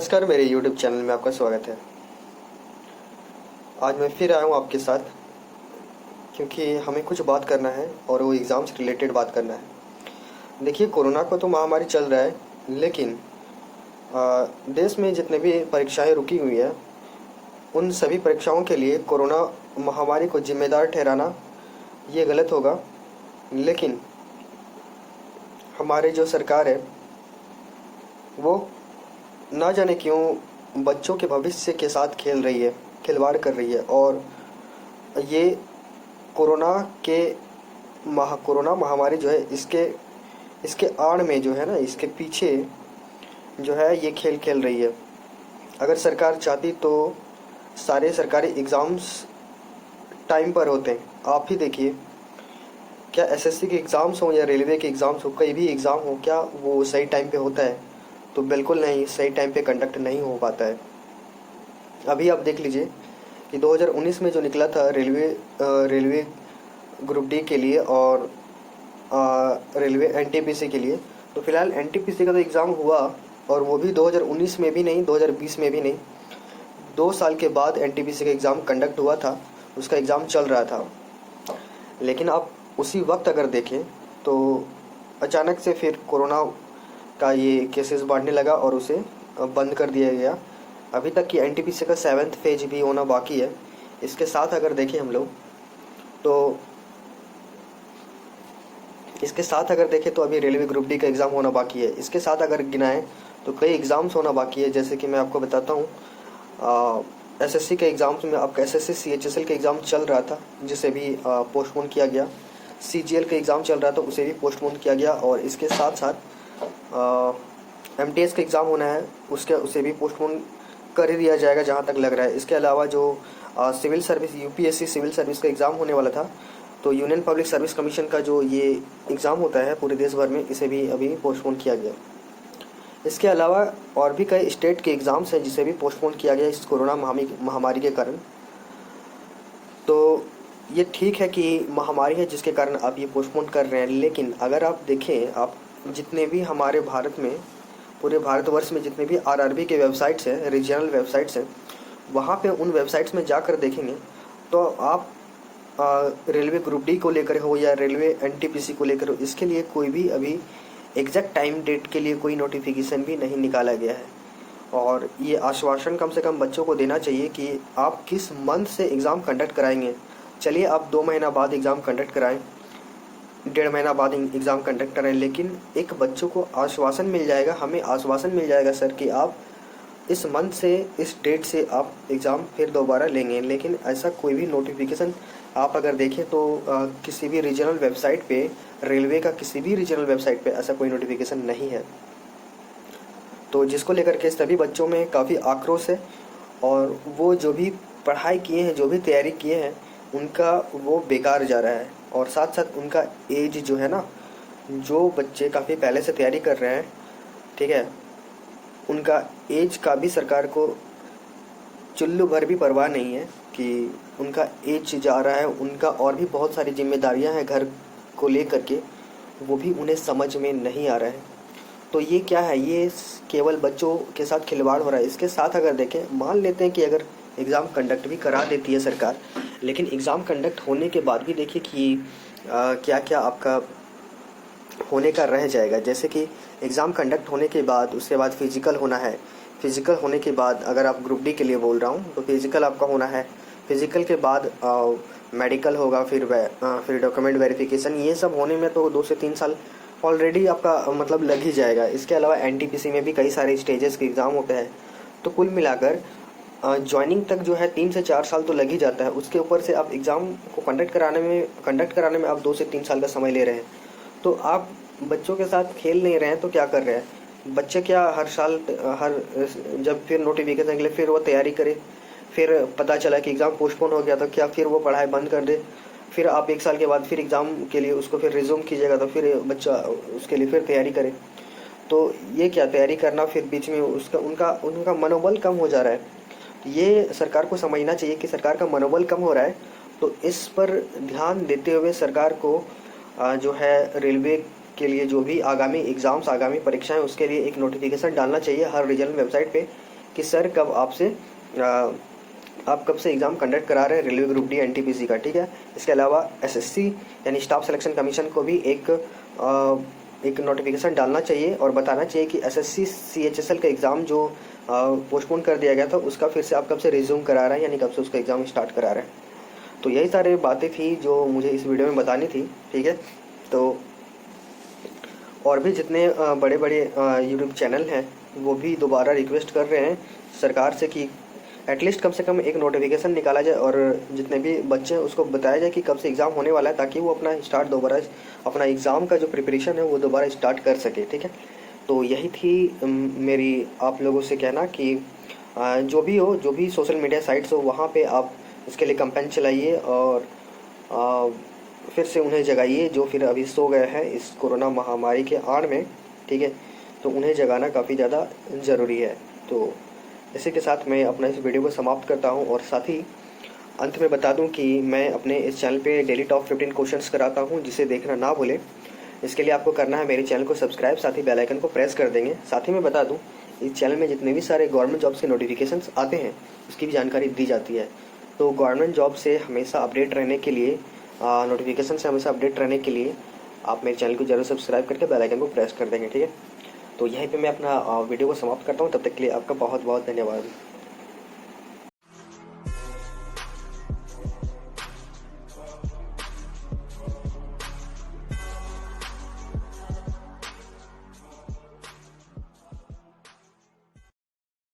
नमस्कार, मेरे YouTube channel में आपका स्वागत है। आज मैं फिर आया हूँ आपके साथ क्योंकि हमें कुछ बात करना है और वो एग्ज़ाम से रिलेटेड बात करना है। देखिए, कोरोना को तो महामारी चल रहा है, लेकिन देश में जितने भी परीक्षाएं रुकी हुई हैं, उन सभी परीक्षाओं के लिए कोरोना महामारी को जिम्मेदार ठहराना ये गलत होगा। लेकिन हमारी जो सरकार है वो ना जाने क्यों बच्चों के भविष्य के साथ खेल रही है, खिलवाड़ कर रही है। और ये कोरोना के कोरोना महामारी जो है, इसके आड़ में जो है ना, इसके पीछे जो है ये खेल खेल रही है। अगर सरकार चाहती तो सारे सरकारी एग्ज़ाम्स टाइम पर होते हैं। आप ही देखिए, क्या एसएससी के एग्ज़ाम्स हो या रेलवे के एग्ज़ाम्स हो, कोई भी एग्ज़ाम हो, क्या वो सही टाइम पे होता है? तो बिल्कुल नहीं, सही टाइम पे कंडक्ट नहीं हो पाता है। अभी आप देख लीजिए कि 2019 में जो निकला था रेलवे ग्रुप डी के लिए और रेलवे एनटीपीसी के लिए, तो फिलहाल एनटीपीसी का तो एग्ज़ाम हुआ, और वो भी 2019 में भी नहीं, 2020 में भी नहीं, 2 साल के बाद एनटीपीसी का एग्ज़ाम कंडक्ट हुआ था, उसका एग्ज़ाम चल रहा था। लेकिन आप उसी वक्त अगर देखें तो अचानक से फिर कोरोना का ये केसेस बढ़ने लगा और उसे बंद कर दिया गया। अभी तक कि एनटीपीसी का 7th फेज भी होना बाकी है। इसके साथ अगर देखें हम लोग तो अभी रेलवे ग्रुप डी का एग्ज़ाम होना बाकी है। इसके साथ अगर गिनाएं तो कई एग्ज़ाम्स होना बाकी है। जैसे कि मैं आपको बताता हूँ, एसएससी के एग्ज़ाम्स में आपका एसएससी सीएचएसएल का एग्ज़ाम चल रहा था, जिसे भी पोस्टपोन किया गया। सीजीएल का एग्ज़ाम चल रहा था, उसे भी पोस्टपोन किया गया। और इसके साथ साथ एमटीएस का एग्ज़ाम होना है, उसे भी पोस्टपोन कर ही दिया जाएगा जहाँ तक लग रहा है। इसके अलावा जो civil service UPSC civil service का एग्ज़ाम होने वाला था, तो यूनियन पब्लिक सर्विस कमीशन का जो ये एग्ज़ाम होता है पूरे देश भर में, इसे भी अभी पोस्टपोन किया गया। इसके अलावा और भी कई स्टेट के एग्ज़ाम्स हैं जिसे भी पोस्टपोन किया गया इस कोरोना महामारी के कारण। तो ये ठीक है कि महामारी है जिसके कारण आप ये पोस्टपोन कर रहे हैं, लेकिन अगर आप देखें, आप जितने भी हमारे भारत में, पूरे भारतवर्ष में जितने भी आरआरबी के वेबसाइट्स हैं, रीजनल वेबसाइट्स हैं, वहाँ पे उन वेबसाइट्स में जाकर देखेंगे तो आप रेलवे ग्रुप डी को लेकर हो या रेलवे एनटीपीसी को लेकर हो, इसके लिए कोई भी अभी एग्जैक्ट टाइम डेट के लिए कोई नोटिफिकेशन भी नहीं निकाला गया है। और ये आश्वासन कम से कम बच्चों को देना चाहिए कि आप किस मंथ से एग्ज़ाम कंडक्ट कराएंगे। चलिए आप 2 महीना बाद एग्ज़ाम कंडक्ट कराएं, 1.5 महीना बाद एग्ज़ाम कंडक्ट करें, लेकिन एक बच्चों को आश्वासन मिल जाएगा, हमें आश्वासन मिल जाएगा सर कि आप इस मंथ से, इस डेट से आप एग्ज़ाम फिर दोबारा लेंगे। लेकिन ऐसा कोई भी नोटिफिकेशन आप अगर देखें तो किसी भी रीजनल वेबसाइट पे, रेलवे का किसी भी रीजनल वेबसाइट पे ऐसा कोई नोटिफिकेशन नहीं है। तो जिसको लेकर के सभी बच्चों में काफ़ी आक्रोश है, और वो जो भी पढ़ाई किए हैं, जो भी तैयारी किए हैं, उनका वो बेकार जा रहा है। और साथ साथ उनका एज जो है ना, जो बच्चे काफ़ी पहले से तैयारी कर रहे हैं, ठीक है, उनका एज का भी सरकार को चुल्लू भर भी परवाह नहीं है कि उनका एज जा रहा है। उनका और भी बहुत सारी जिम्मेदारियां हैं घर को लेकर के, वो भी उन्हें समझ में नहीं आ रहा है। तो ये क्या है, ये केवल बच्चों के साथ खिलवाड़ हो रहा है। इसके साथ अगर देखें, मान लेते हैं कि अगर एग्ज़ाम कंडक्ट भी करा देती है सरकार, लेकिन एग्ज़ाम कंडक्ट होने के बाद भी देखिए कि क्या क्या आपका होने का रह जाएगा। जैसे कि एग्ज़ाम कंडक्ट होने के बाद उसके बाद फिजिकल होना है। फिजिकल होने के बाद, अगर आप ग्रुप डी के लिए बोल रहा हूँ, तो फिजिकल आपका होना है। फिजिकल के बाद मेडिकल होगा, फिर डॉक्यूमेंट वेरिफिकेशन। ये सब होने में तो 2 से 3 साल ऑलरेडी आपका मतलब लग ही जाएगा। इसके अलावा एनटीपीसी में भी कई सारे स्टेजेस के एग्ज़ाम होते हैं। तो कुल मिलाकर ज्वाइनिंग तक जो है 3 से 4 साल तो लग ही जाता है। उसके ऊपर से आप एग्ज़ाम को कंडक्ट कराने में आप 2 से 3 साल का समय ले रहे हैं। तो आप बच्चों के साथ खेल नहीं रहे हैं तो क्या कर रहे हैं? बच्चे क्या हर साल जब फिर नोटिफिकेशन निकले फिर वो तैयारी करे, फिर पता चला कि एग्ज़ाम पोस्टपोन हो गया तो क्या फिर वो पढ़ाई बंद कर दे? फिर आप 1 साल के बाद फिर एग्ज़ाम के लिए उसको फिर रिज्यूम कीजिएगा तो फिर बच्चा उसके लिए फिर तैयारी करे। तो ये क्या तैयारी करना, फिर बीच में उनका मनोबल कम हो जा रहा है। ये सरकार को समझना चाहिए कि सरकार का मनोबल कम हो रहा है। तो इस पर ध्यान देते हुए सरकार को जो है रेलवे के लिए जो भी आगामी एग्ज़ाम्स, आगामी परीक्षाएं, उसके लिए एक नोटिफिकेशन डालना चाहिए हर रीजनल वेबसाइट पे कि सर कब आपसे आप कब से एग्ज़ाम कंडक्ट करा रहे हैं रेलवे ग्रुप डी एनटीपीसी का, ठीक है। इसके अलावा एसएससी यानी स्टाफ सिलेक्शन कमीशन को भी एक नोटिफिकेशन डालना चाहिए और बताना चाहिए कि एसएससी सीएचएसएल का एग्ज़ाम जो पोस्टपोन कर दिया गया था उसका फिर से आप कब से रिज्यूम करा रहे हैं, यानी कब से उसका एग्ज़ाम स्टार्ट करा रहे हैं। तो यही सारी बातें थी जो मुझे इस वीडियो में बतानी थी, ठीक है। तो और भी जितने बड़े बड़े यूट्यूब चैनल हैं वो भी दोबारा रिक्वेस्ट कर रहे हैं सरकार से कि एटलीस्ट कम से कम एक नोटिफिकेशन निकाला जाए और जितने भी बच्चे हैं उसको बताया जाए कि कब से एग्ज़ाम होने वाला है, ताकि वो दोबारा अपना एग्ज़ाम का जो प्रिपरेशन है वो दोबारा स्टार्ट कर सके, ठीक है। तो यही थी मेरी आप लोगों से कहना कि जो भी सोशल मीडिया साइट्स हो वहाँ पे आप इसके लिए कैंपेन चलाइए और फिर से उन्हें जगाइए जो फिर अभी सो गए हैं इस कोरोना महामारी के आड़ में, ठीक है। तो उन्हें जगाना काफ़ी ज़्यादा ज़रूरी है। तो इसी के साथ मैं अपना इस वीडियो को समाप्त करता हूं और साथ ही अंत में बता दूं कि मैं अपने इस चैनल पे डेली टॉप 15 क्वेश्चंस कराता हूं, जिसे देखना ना भूलें। इसके लिए आपको करना है मेरे चैनल को सब्सक्राइब, साथ ही बेल आइकन को प्रेस कर देंगे। साथ ही मैं बता दूं इस चैनल में जितने भी सारे गवर्नमेंट जॉब्स के नोटिफिकेशंस आते हैं उसकी भी जानकारी दी जाती है। तो गवर्नमेंट जॉब से हमेशा अपडेट रहने के लिए, नोटिफिकेशन से हमेशा अपडेट रहने के लिए आप मेरे चैनल को जरूर सब्सक्राइब करके बेल आइकन को प्रेस कर देंगे, ठीक है। तो यहीं पे मैं अपना वीडियो को समाप्त करता हूँ। तब तक के लिए आपका बहुत बहुत धन्यवाद।